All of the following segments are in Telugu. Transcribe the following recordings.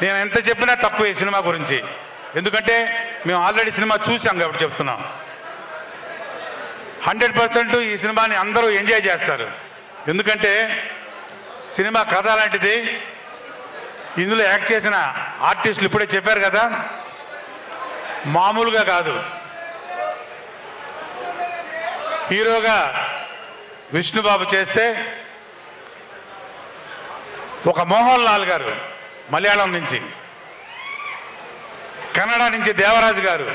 నేను ఎంత చెప్పినా తక్కువ ఈ సినిమా గురించి, ఎందుకంటే మేము ఆల్రెడీ సినిమా చూసాం కాబట్టి చెప్తున్నాం. 100% ఈ సినిమాని అందరూ ఎంజాయ్ చేస్తారు. ఎందుకంటే సినిమా కథ లాంటిది. ఇందులో యాక్ట్ చేసిన ఆర్టిస్టులు ఇప్పుడే చెప్పారు కదా, మామూలుగా కాదు. హీరోగా విష్ణుబాబు చేస్తే, ఒక మోహన్ లాల్ గారు మలయాళం నుంచి, కన్నడ నుంచి దేవరాజు గారు,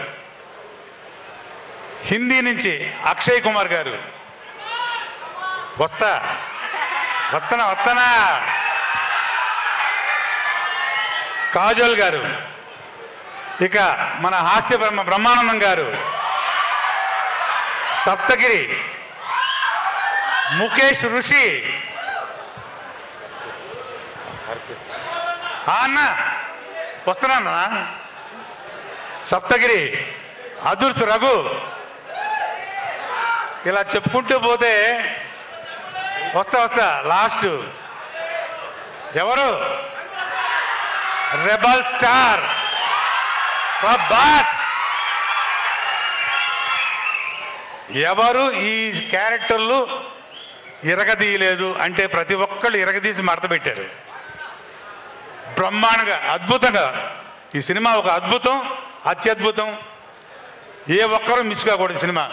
హిందీ నుంచి అక్షయ్ కుమార్ గారు, వస్తనా కాజోల్ గారు, ఇక మన హాస్య బ్రహ్మానందం గారు, సప్తగిరి, ముఖేష్ ఋషి, అన్న వస్తున్నానా, సప్తగిరి, అదుర్స్ రఘు, ఇలా చెప్పుకుంటూ పోతే వస్తా లాస్ట్ ఎవరు, రెబల్ స్టార్ ప్రభాస్. ఎవరు ఈ క్యారెక్టర్లు ఇరగదీయలేదు అంటే ప్రతి ఒక్కళ్ళు ఇరగదీసి మడత పెట్టారు. బ్రహ్మాండంగా, అద్భుతంగా ఈ సినిమా ఒక అద్భుతం, అత్యద్భుతం. ఏ ఒక్కరూ మిస్ కాకూడదు సినిమా.